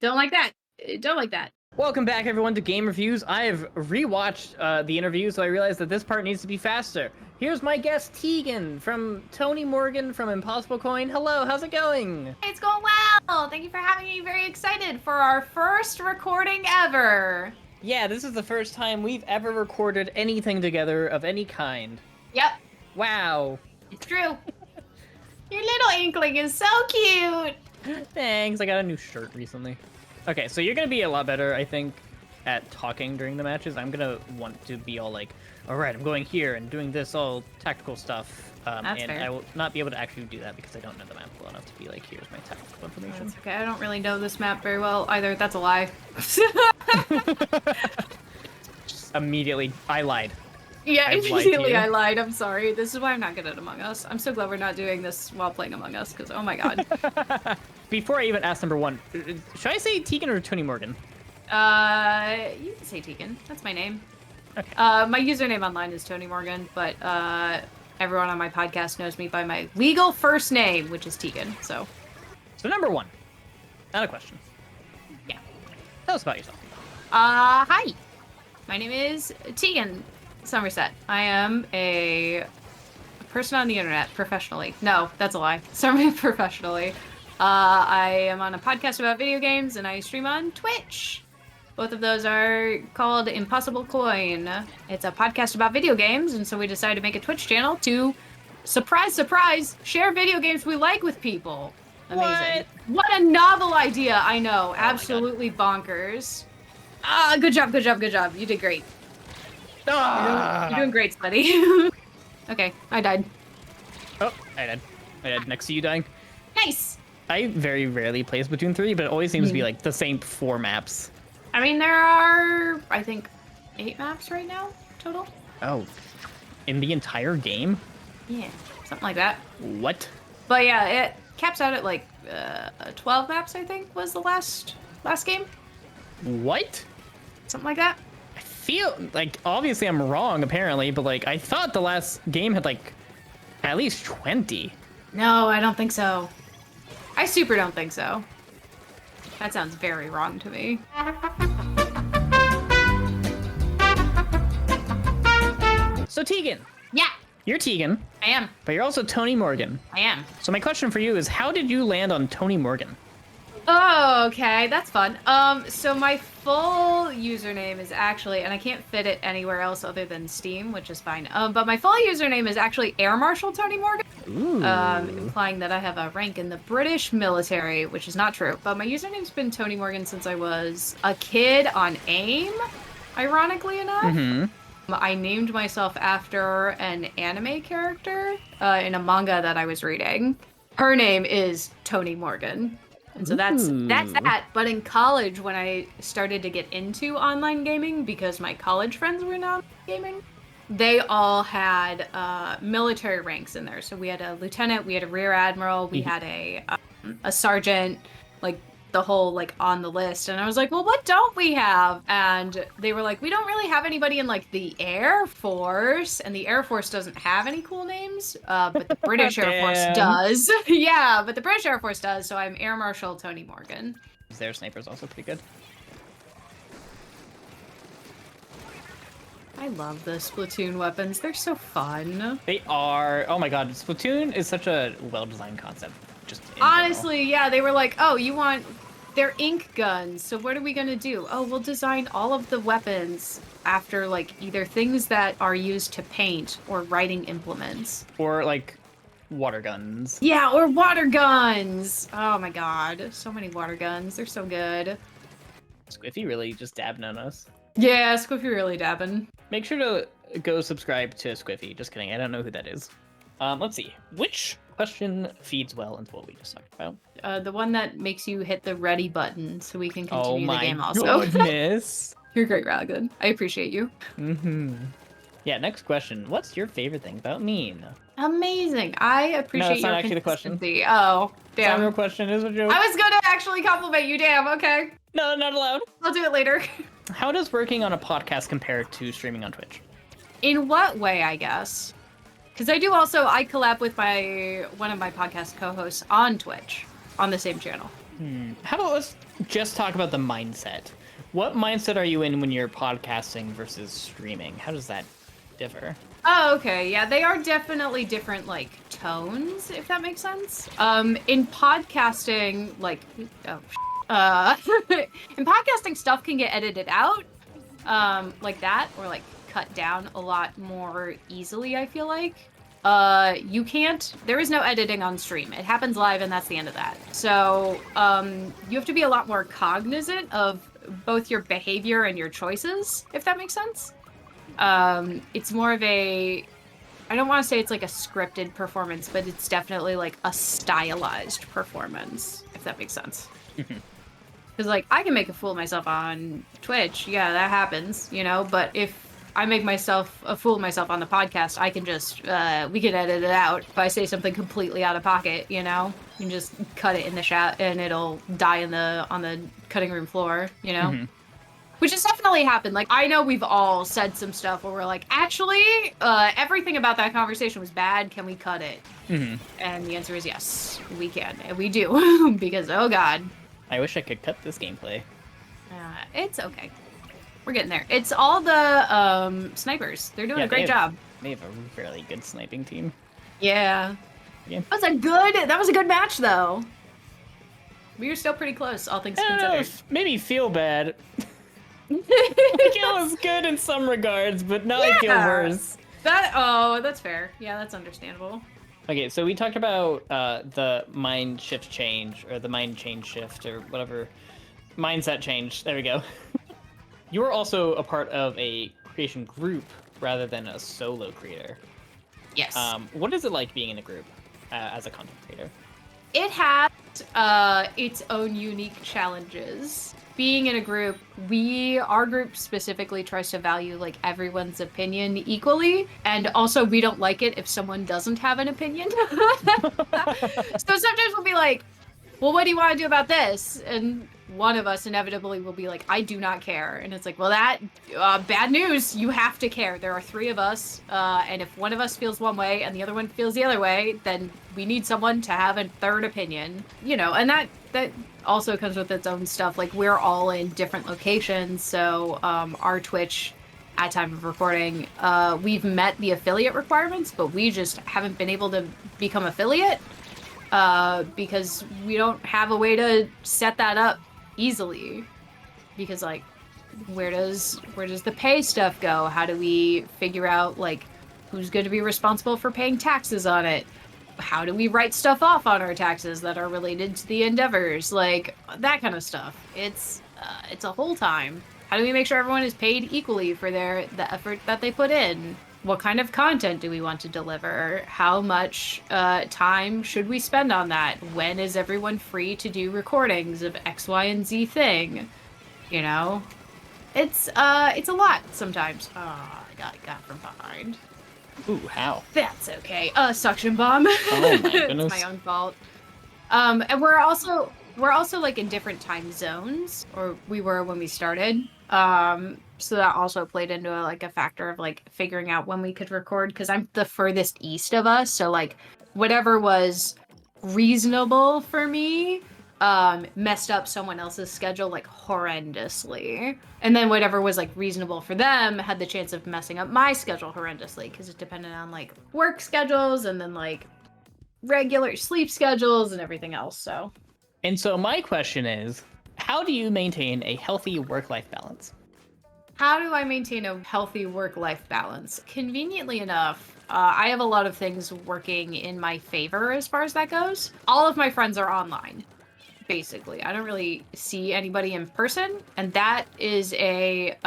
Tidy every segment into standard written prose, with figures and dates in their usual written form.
Don't like that. Don't like that. Welcome back, everyone, to Gamerviews. I have rewatched the interview, so I realized that this part needs to be faster. Here's my guest, Tegan, from ToniMorgan from ImpossibleCoin. Hello, how's it going? It's going well. Thank you for having me. Very excited for our first recording ever. Yeah, this is the first time we've ever recorded anything together of any kind. Yep. Wow. It's true. Your little inkling is so cute. Thanks, I got a new shirt recently. Okay, so you're gonna be a lot better, I think, at talking during the matches. I'm gonna want to be all like, all right, I'm going here and doing this all tactical stuff. That's and fair. I will not be able to actually do that because I don't know the map well enough to be like, here's my tactical information. That's okay. I don't really know this map very well either. That's a lie. Just immediately, I lied. Yeah, I've lied to immediately you. I lied. I'm sorry. This is why I'm not good at Among Us. I'm so glad we're not doing this while playing Among Us, because oh my god. Before I even ask number one, should I say Tegan or ToniMorgan? You can say Tegan. That's my name. Okay. My username online is ToniMorgan, but everyone on my podcast knows me by my legal first name, which is Tegan. So number one, not a question. yeah. Tell us about yourself. Hi. My name is Tegan Somerset. I am a person on the internet professionally. No, that's a lie. Semi-professionally. I am on a podcast about video games, and I stream on Twitch. Both of those are called ImpossibleCoin. It's a podcast about video games, and so we decided to make a Twitch channel to, surprise, surprise, share video games we like with people. Amazing. What a novel idea, I know. Absolutely bonkers. Good job, good job, good job. You did great. You're doing great, buddy. Okay, I died. Oh, I died. I died next to you dying. Nice! I very rarely play Splatoon 3, but it always seems to be like the same 4 maps. I mean, there are, I think, 8 maps right now, total. Oh, in the entire game? Yeah, something like that. What? But yeah, it caps out at like 12 maps, I think, was the last game. What? Something like that. I feel like, obviously I'm wrong, apparently, but like, I thought the last game had like at least 20. No, I don't think so. I super don't think so. That sounds very wrong to me. So Tegan. Yeah, You're Tegan, I am. but you're also ToniMorgan. I am. So my question for you is, how did you land on ToniMorgan? Oh, okay, that's fun. So my full username is actually, and I can't fit it anywhere else other than Steam, which is fine. But my full username is actually Air Marshal ToniMorgan. Ooh. Implying that I have a rank in the British military, which is not true. But my username's been ToniMorgan since I was a kid on AIM, ironically enough. Mm-hmm. I named myself after an anime character in a manga that I was reading. Her name is ToniMorgan. And so that's that. But in college, when I started to get into online gaming, because my college friends were not gaming, they all had military ranks in there. So we had a lieutenant, we had a rear admiral, we had a sergeant, like the whole like on the list. And I was like, well, what don't we have? And they were like, we don't really have anybody in like the Air Force, and the Air Force doesn't have any cool names, but the British Air Force does. Yeah, but the British Air Force does. So I'm Air Marshal ToniMorgan. Their sniper's also pretty good. I love the Splatoon weapons. They're so fun. They are. Oh my god, Splatoon is such a well-designed concept. Just in general. Honestly, yeah, they were like, oh, you want... They're ink guns, so what are we gonna do? Oh, we'll design all of the weapons after, like, either things that are used to paint or writing implements. Or like water guns. Yeah, or water guns! Oh my god, so many water guns. They're so good. Squiffy really just dabbing on us. Yeah, Squiffy really dabbing. Make sure to go subscribe to Squiffy. Just kidding, I don't know who that is. Let's see. Which question feeds well into what we just talked about? The one that makes you hit the ready button so we can continue the game also. Oh my goodness. You're great, Ragland. I appreciate you. Mm-hmm. Yeah, next question. What's your favorite thing about me? Amazing. I appreciate that's not your actually the question. consistency. Oh, It's not a damn. real question, it's a joke. I was gonna actually compliment you, damn, okay. No, not allowed. I'll do it later. How does working on a podcast compare to streaming on Twitch? In what way, I guess? Because I collab with one of my podcast co-hosts on Twitch, on the same channel. How about let's just talk about the mindset. What mindset are you in when you're podcasting versus streaming? How does that differ? Oh, okay. Yeah, they are definitely different, like, tones, if that makes sense. In podcasting, like, in podcasting, stuff can get edited out, like that, or, like, cut down a lot more easily, I feel like. There is no editing on stream. It happens live, and that's the end of that. So, you have to be a lot more cognizant of both your behavior and your choices, if that makes sense. It's more of I don't want to say it's like a scripted performance, but it's definitely like a stylized performance, if that makes sense. Because, like, I can make a fool of myself on Twitch. Yeah, that happens, you know? But if I make a fool of myself on the podcast, I can just, we can edit it out. If I say something completely out of pocket, you know? You can just cut it in the chat and it'll die on the cutting room floor, you know? Which has definitely happened. Like, I know we've all said some stuff where we're like, actually, everything about that conversation was bad. Can we cut it? And the answer is yes, we can. And we do. Because, oh god. I wish I could cut this gameplay. It's okay. We're getting there. It's all the snipers. They're doing a great job. They have a fairly good sniping team. Yeah. That was a good match, though. We were still pretty close, all things considered. Made me feel bad. It was good in some regards, but now I feel worse. That's fair. Yeah, that's understandable. Okay, so we talked about the mind shift change, or the mind change shift, or whatever. Mindset change. There we go. You were also a part of a creation group rather than a solo creator. Yes. What is it like being in a group as a content creator? It has its own unique challenges. Being in a group, our group specifically tries to value like everyone's opinion equally, and also we don't like it if someone doesn't have an opinion. So sometimes we'll be like, well, what do you want to do about this? And one of us inevitably will be like, I do not care. And it's like, well, that bad news, you have to care. There are 3 of us, and if one of us feels one way and the other one feels the other way, then we need someone to have a third opinion, you know. And that also comes with its own stuff. Like, we're all in different locations, so our Twitch, at time of recording, we've met the affiliate requirements, but we just haven't been able to become affiliate because we don't have a way to set that up easily. Because, like, where does the pay stuff go? How do we figure out, like, who's going to be responsible for paying taxes on it? How do we write stuff off on our taxes that are related to the endeavors? Like, that kind of stuff. It's a whole time. How do we make sure everyone is paid equally for the effort that they put in? What kind of content do we want to deliver? How much time should we spend on that? When is everyone free to do recordings of X, Y, and Z thing? You know? It's a lot sometimes. Oh, I got from behind. Ooh, how? That's okay. Suction bomb. Oh my goodness. It's my own fault. And we're also like in different time zones, or we were when we started. So that also played into a factor of like figuring out when we could record, because I'm the furthest east of us, so like whatever was reasonable for me messed up someone else's schedule like horrendously, and then whatever was like reasonable for them had the chance of messing up my schedule horrendously, because it depended on like work schedules and then like regular sleep schedules and everything else. So my question is, how do you maintain a healthy work-life balance? How do I maintain a healthy work-life balance? Conveniently enough, I have a lot of things working in my favor as far as that goes. All of my friends are online, basically. I don't really see anybody in person, and that is a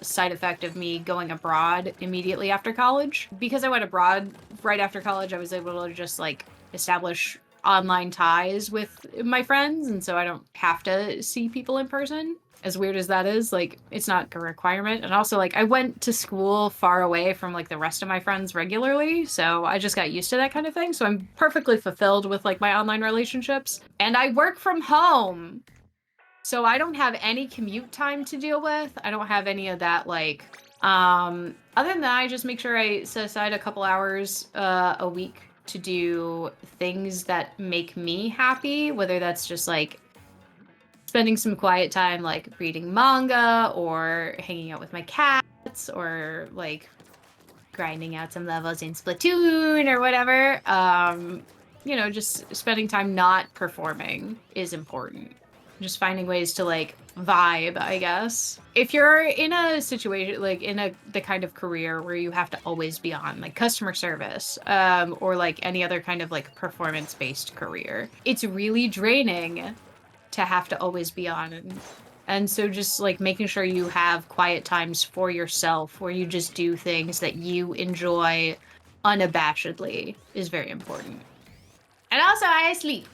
side effect of me going abroad immediately after college. Because I went abroad right after college, I was able to just like establish online ties with my friends, and so I don't have to see people in person. As weird as that is, like, it's not a requirement. And also, like, I went to school far away from like the rest of my friends regularly, so I just got used to that kind of thing. So I'm perfectly fulfilled with like my online relationships, and I work from home, so I don't have any commute time to deal with. I don't have any of that, like, other than that, I just make sure I set aside a couple hours a week to do things that make me happy, whether that's just like spending some quiet time like reading manga or hanging out with my cats or like grinding out some levels in Splatoon or whatever. You know, just spending time not performing is important. Just finding ways to like vibe, I guess. If you're in a situation like in the kind of career where you have to always be on like customer service, or like any other kind of like performance-based career, it's really draining to have to always be on. And so just like making sure you have quiet times for yourself where you just do things that you enjoy unabashedly is very important. And also I sleep.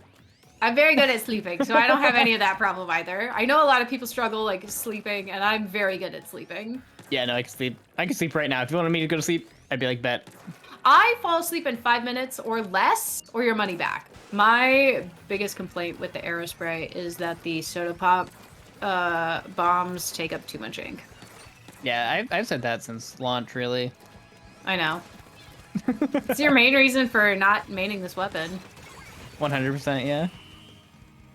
I'm very good at sleeping, so I don't have any of that problem either. I know a lot of people struggle like sleeping, and I'm very good at sleeping. Yeah, no, I can sleep. I can sleep right now. If you wanted me to go to sleep, I'd be like, bet. I fall asleep in 5 minutes or less, or your money back. My biggest complaint with the Aerospray is that the soda pop bombs take up too much ink. Yeah, I've said that since launch, really. I know. It's your main reason for not maining this weapon. 100%, yeah.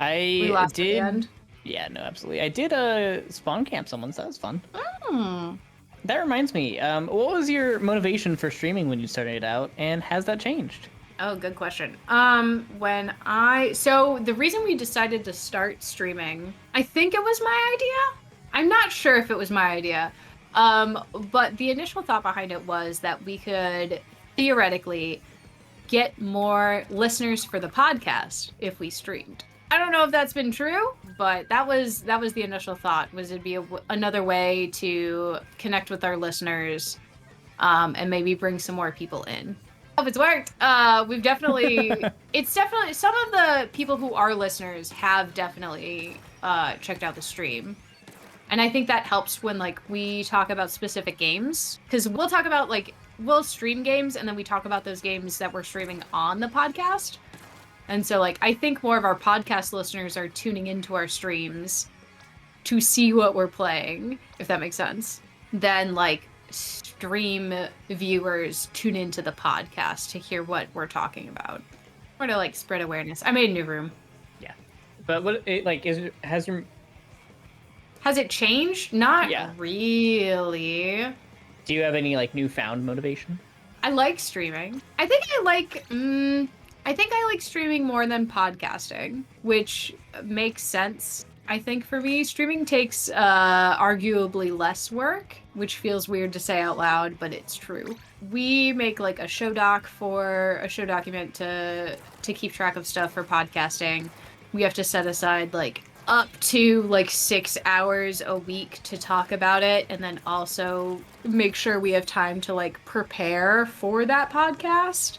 We lost at the end. Yeah, no, absolutely. I did spawn camp someone, so that was fun. Mm. That reminds me, what was your motivation for streaming when you started out, and has that changed? Oh, good question. So the reason we decided to start streaming, I think it was my idea. I'm not sure if it was my idea. But the initial thought behind it was that we could theoretically get more listeners for the podcast if we streamed. I don't know if that's been true, but that was the initial thought, was it'd be another way to connect with our listeners, and maybe bring some more people in. If it's worked, we've definitely, it's definitely, some of the people who are listeners have definitely checked out the stream. And I think that helps when like we talk about specific games, because we'll talk about like, we'll stream games and then we talk about those games that we're streaming on the podcast. And so like, I think more of our podcast listeners are tuning into our streams to see what we're playing, if that makes sense, than like stream viewers tune into the podcast to hear what we're talking about, or to like spread awareness. I made a new room. Yeah, but what it like has it changed? Not Yeah. really. Do you have any like newfound motivation? I like streaming. I think I like streaming more than podcasting, which makes sense. I think for me, streaming takes arguably less work, which feels weird to say out loud, but it's true. We make like a show document to keep track of stuff for podcasting. We have to set aside like up to like 6 hours a week to talk about it, and then also make sure we have time to like prepare for that podcast.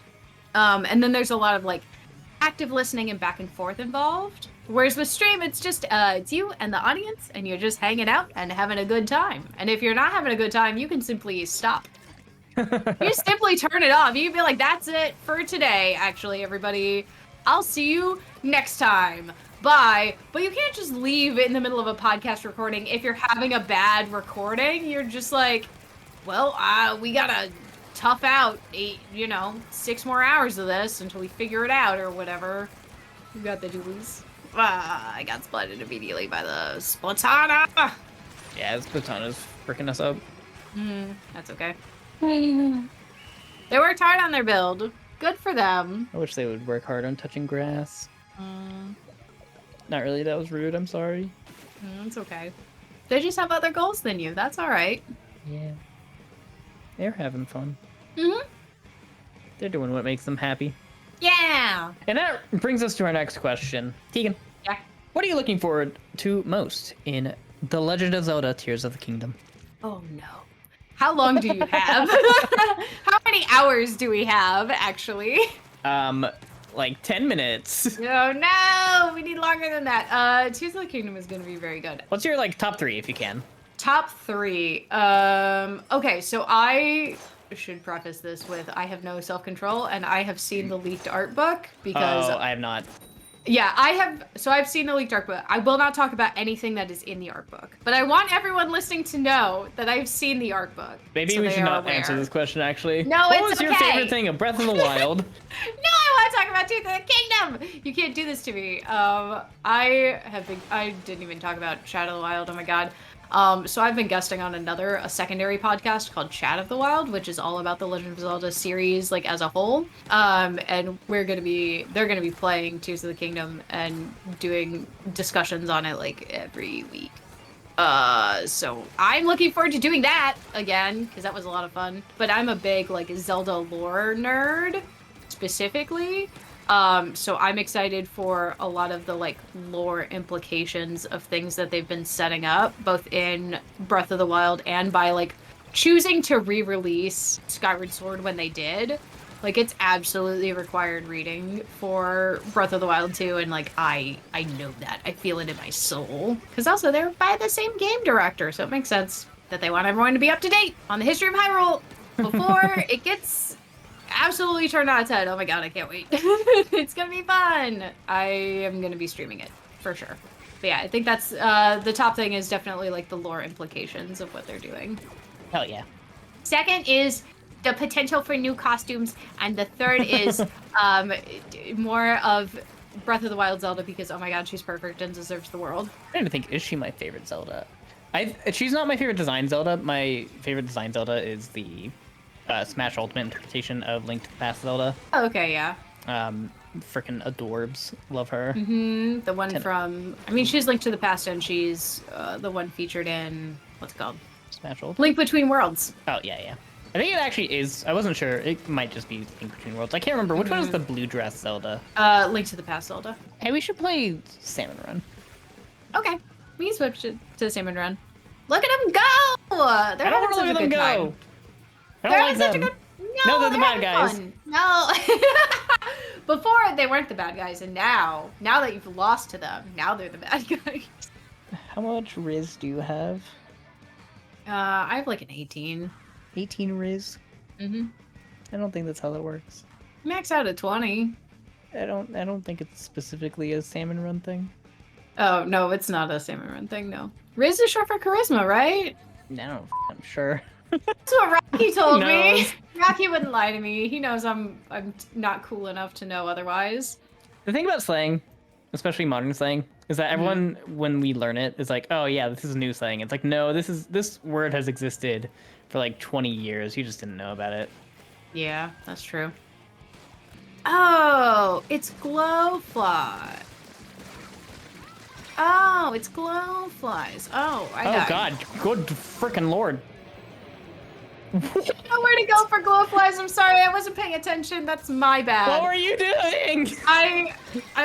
And then there's a lot of like active listening and back and forth involved. Whereas with stream, it's just it's you and the audience, and you're just hanging out and having a good time. And if you're not having a good time, you can simply stop. You simply turn it off. You can be like, that's it for today, actually, everybody. I'll see you next time. Bye. But you can't just leave in the middle of a podcast recording. If you're having a bad recording, you're just like, well, we gotta tough out 6 more hours of this until we figure it out or whatever. You got the doolies. I got splatted immediately by the Splatana. Yeah, Splatana's freaking us up. That's okay. They worked hard on their build. Good for them. I wish they would work hard on touching grass. Not really, that was rude, I'm sorry. It's okay. They just have other goals than you. That's alright. Yeah. They're having fun. Mm-hmm. They're doing what makes them happy. Yeah! And that brings us to our next question. Tegan. Yeah? What are you looking forward to most in The Legend of Zelda Tears of the Kingdom? Oh no. How long do you have? How many hours do we have, actually? Like 10 minutes. Oh no! We need longer than that. Tears of the Kingdom is gonna be very good. What's your like top 3 if you can? Top 3. Okay, so I should preface this with I have no self-control, and I have seen the leaked art book because I have not. Yeah, I've seen the leaked art book. I will not talk about anything that is in the art book, but I want everyone listening to know that I've seen the art book. Maybe so we they should are not aware. answer this question, actually. No, what it's was your okay. favorite thing of Breath of the Wild? No, I want to talk about Tears of the Kingdom. You can't do this to me. I didn't even talk about Shadow of the Wild. Oh my god. So I've been guesting on a secondary podcast called Chat of the Wild, which is all about the Legend of Zelda series, like as a whole. And they're gonna be playing Tears of the Kingdom and doing discussions on it like every week. So I'm looking forward to doing that again, because that was a lot of fun. But I'm a big like Zelda lore nerd, specifically. So I'm excited for a lot of the like lore implications of things that they've been setting up, both in Breath of the Wild and by like choosing to re-release Skyward Sword when they did. Like it's absolutely required reading for Breath of the Wild 2, and like I know that. I feel it in my soul. Because also they're by the same game director, so it makes sense that they want everyone to be up to date on the history of Hyrule before it gets absolutely turned on its head. Oh my god, I can't wait. It's gonna be fun. I am gonna be streaming it for sure. But yeah, I think that's the top thing is definitely like the lore implications of what they're doing. Hell yeah. Second is the potential for new costumes, and the third is more of Breath of the Wild Zelda, because oh my god, she's perfect and deserves the world. I'm trying to think, is she my favorite Zelda? She's not my favorite design Zelda. My favorite design Zelda is the Smash Ultimate interpretation of Link to the Past Zelda. Oh, okay, yeah. Freaking adorbs. Love her. Mm-hmm. The one from... I mean, she's Link to the Past, and she's the one featured in... What's it called? Smash Ultimate? Link Between Worlds. Oh, yeah, yeah. I think it actually is. I wasn't sure. It might just be Link Between Worlds. I can't remember. Which one is the blue dress Zelda? Link to the Past Zelda. Hey, we should play Salmon Run. Okay. We can switch it to Salmon Run. Look at them go! They're I don't want to look at them go. Time. I don't like them. No, they're the bad guys. Fun. No. Before, they weren't the bad guys, and now that you've lost to them, now they're the bad guys. How much Riz do you have? I have like an 18. 18 Riz? Mm-hmm. I don't think that's how that works. Max out at 20. I don't think it's specifically a Salmon Run thing. Oh, no, it's not a Salmon Run thing, no. Riz is short for charisma, right? No, I'm sure. That's what Rocky told me. Rocky wouldn't lie to me. He knows I'm not cool enough to know otherwise. The thing about slang, especially modern slang, is that everyone, when we learn it, is like, oh yeah, this is new slang. It's like, no, this word has existed for like 20 years. You just didn't know about it. Yeah, that's true. Oh, it's glowfly. Oh, it's glowflies. Oh, I got Oh god, good frickin' lord. I don't know where to go for glowflies. I'm sorry, I wasn't paying attention. That's my bad. What were you doing? I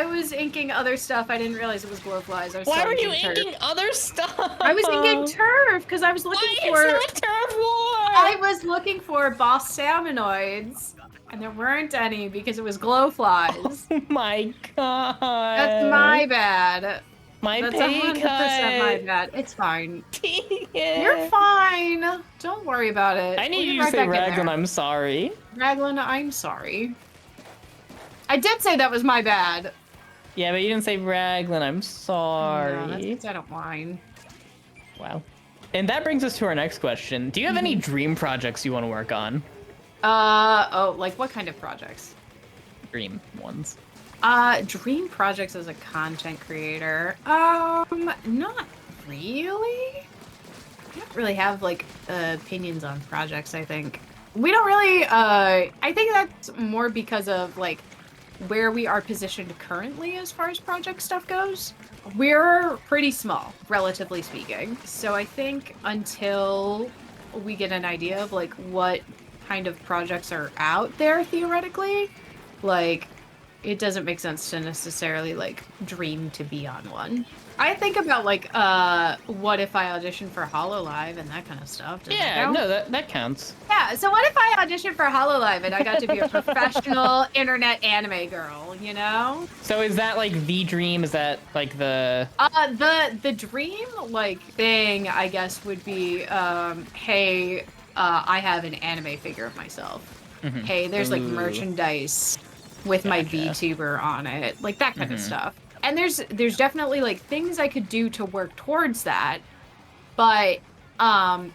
was inking other stuff. I didn't realize it was glowflies. I was Why were you turf. inking other stuff? I was inking turf because I was looking for. It's not turf war. I was looking for boss salmonoids, and there weren't any because it was glowflies. Oh my god. That's my bad. That's pay 100% my bad. It's fine. Tegan. You're fine. Don't worry about it. I need We'll you get to right say back in Ragland, there. I'm sorry. Ragland, I'm sorry. I did say that was my bad. Yeah, but you didn't say Ragland, I'm sorry. No, that's 'cause I don't whine. Wow. And that brings us to our next question. Do you have any dream projects you want to work on? Oh, like what kind of projects? Dream ones. Dream projects as a content creator. Not really. I don't really have like opinions on projects, I think. We don't really I think that's more because of like where we are positioned currently as far as project stuff goes. We're pretty small, relatively speaking. So I think until we get an idea of like what kind of projects are out there theoretically, like it doesn't make sense to necessarily like dream to be on one. I think about like what if I auditioned for HoloLive and that kind of stuff. Does that count? No, that counts. Yeah, so what if I auditioned for HoloLive and I got to be a professional internet anime girl, you know? So is that like the dream? Is that like the The dream like thing I guess would be hey, I have an anime figure of myself. Hey, there's like Ooh. merchandise with my Gotcha. VTuber on it, like that kind of stuff. And there's definitely like things I could do to work towards that, but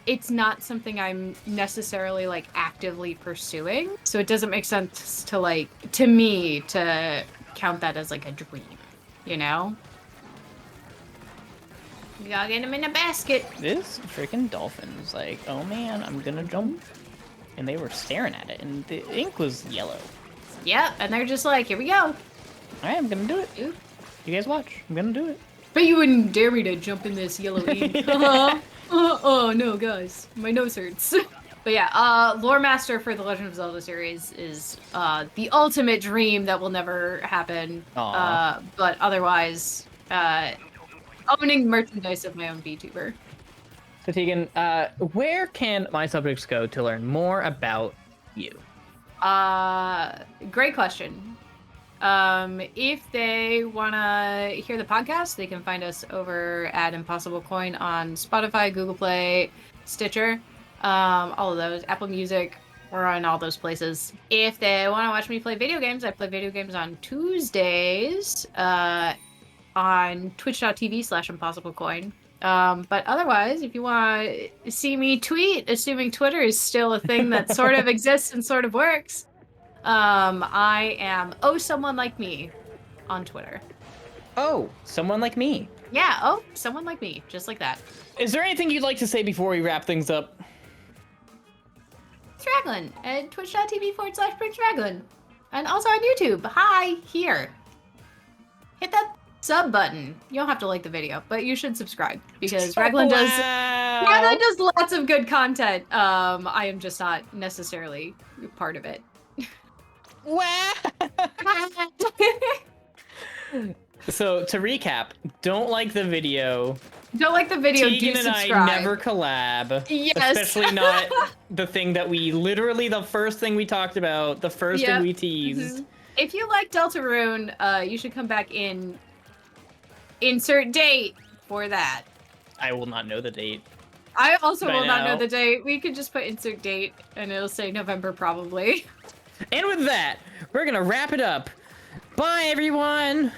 it's not something I'm necessarily like actively pursuing. So it doesn't make sense to like to me to count that as like a dream, you know? You gotta get him in a basket. This freaking dolphin was like, oh man, I'm gonna jump. And they were staring at it, and the ink was yellow. Yep, and they're just like, here we go. Alright, I'm gonna do it. Ooh. You guys watch. I'm gonna do it. But you wouldn't dare me to jump in this yellow ink. Oh no, guys. My nose hurts. But yeah, Lore Master for the Legend of Zelda series is the ultimate dream that will never happen. Aw. But otherwise, owning merchandise of my own VTuber. So Tegan, where can my subjects go to learn more about you? Great question. If they want to hear the podcast, they can find us over at ImpossibleCoin on Spotify, Google Play, Stitcher, all of those, Apple Music. We're on all those places. If they want to watch me play video games, I play video games on Tuesdays, on twitch.tv/ImpossibleCoin. But otherwise, if you want to see me tweet, assuming Twitter is still a thing that sort of exists and sort of works, I am someone like me on Twitter. Oh, someone like me. Yeah, someone like me, just like that. Is there anything you'd like to say before we wrap things up? Prince Raglan at twitch.tv/Prince Raglan. And also on YouTube. Hi, here. Hit that sub button. You don't have to like the video, but you should subscribe because Raglan does lots of good content. I am just not necessarily part of it. Wow. So to recap, don't like the video. Don't like the video, Tegan do and subscribe. I never collab. Yes. Especially not the thing that we literally, the first thing we talked about, the first thing we teased. Mm-hmm. If you like Deltarune, you should come back in. Insert date for that. I will not know the date. I also will not now. know the date. We could just put insert date and it'll say November probably. And with that, we're gonna wrap it up. Bye, everyone.